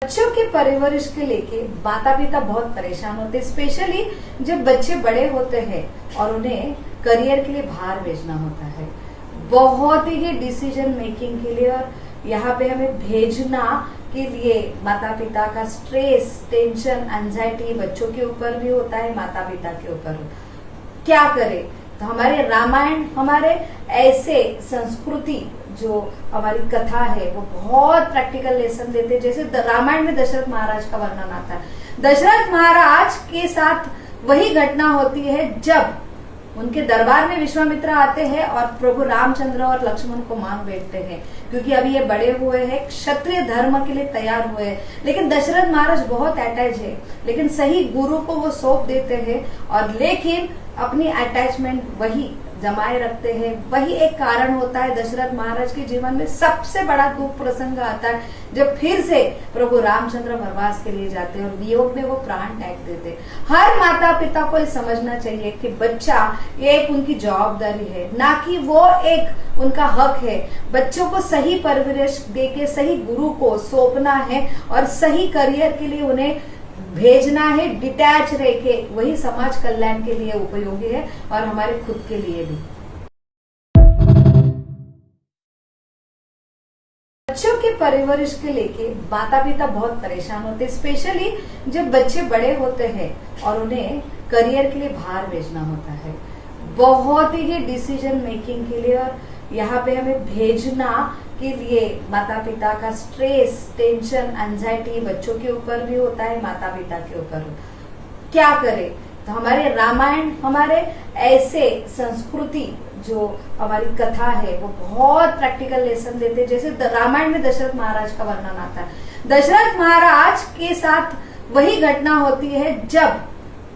बच्चों की परवरिश के लेके माता पिता बहुत परेशान होते हैं, स्पेशली जब बच्चे बड़े होते हैं और उन्हें करियर के लिए बाहर भेजना होता है। बहुत ही डिसीजन मेकिंग के लिए और यहाँ पे हमें भेजना के लिए माता पिता का स्ट्रेस, टेंशन, एंजाइटी बच्चों के ऊपर भी होता है, माता पिता के ऊपर। क्या करें? तो हमारे रामायण हमारे ऐसे संस्कृति जो हमारी कथा है वो बहुत प्रैक्टिकल लेसन देते हैं। जैसे रामायण में दशरथ महाराज का वर्णन आता है। दशरथ महाराज के साथ वही घटना होती है जब उनके दरबार में विश्वामित्र आते हैं और प्रभु रामचंद्र और लक्ष्मण को मांग बैठते हैं, क्योंकि अभी ये बड़े हुए हैं, क्षत्रिय धर्म के लिए तैयार हुए हैं। लेकिन दशरथ महाराज बहुत अटैच है, लेकिन सही गुरु को वो सौंप देते हैं और लेकिन अपनी अटैचमेंट वही जमाए रखते हैं। वही एक कारण होता है दशरथ महाराज के जीवन में सबसे बड़ा दुख प्रसंग आता है जब फिर से प्रभु रामचंद्र वनवास के लिए जाते हैं और वियोग में वो प्राण त्याग देते हैं। हर माता पिता को ये समझना चाहिए कि बच्चा ये एक उनकी जवाबदारी है, ना कि वो एक उनका हक है। बच्चों को सही परवरिश देके सही गुरु को सौंपना है और सही करियर के लिए उन्हें भेजना है। डिटैच रह के वही समाज कल्याण के लिए उपयोगी है और हमारे खुद के लिए भी। बच्चों की परवरिश के लेके माता पिता बहुत परेशान होते हैं, स्पेशली जब बच्चे बड़े होते हैं और उन्हें करियर के लिए बाहर भेजना होता है। बहुत ही डिसीजन मेकिंग के लिए और यहाँ पे हमें भेजना के लिए माता पिता का स्ट्रेस, टेंशन, एंजाइटी बच्चों के ऊपर भी होता है, माता पिता के ऊपर। क्या करें? तो हमारे रामायण हमारे ऐसे संस्कृति जो हमारी कथा है वो बहुत प्रैक्टिकल लेसन देते हैं। जैसे रामायण में दशरथ महाराज का वर्णन आता है। दशरथ महाराज के साथ वही घटना होती है जब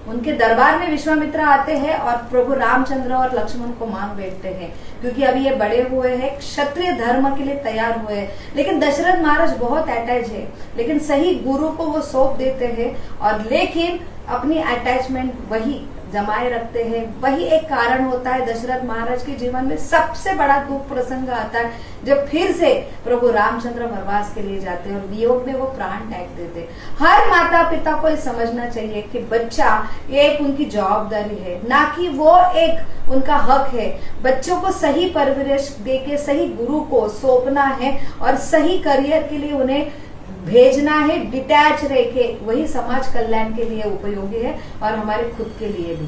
उनके दरबार में विश्वामित्र आते हैं और प्रभु रामचंद्र और लक्ष्मण को मांग बैठते हैं, क्योंकि अभी ये बड़े हुए हैं, क्षत्रिय धर्म के लिए तैयार हुए हैं। लेकिन दशरथ महाराज बहुत अटैच है, लेकिन सही गुरु को वो सौंप देते हैं और लेकिन अपनी अटैचमेंट वही जमाए रखते हैं। वही एक कारण होता है दशरथ महाराज के जीवन में सबसे बड़ा दुख प्रसंग आता है जब फिर से प्रभु रामचंद्र वनवास के लिए जाते हैं और वियोग में वो प्राण त्याग देते हैं। हर माता पिता को ये समझना चाहिए कि बच्चा ये एक उनकी जवाबदारी है, ना कि वो एक उनका हक है। बच्चों को सही परवरिश देके सही गुरु को सौंपना है और सही करियर के लिए उन्हें भेजना है। डिटैच रह के वही समाज कल्याण के लिए उपयोगी है और हमारे खुद के लिए भी।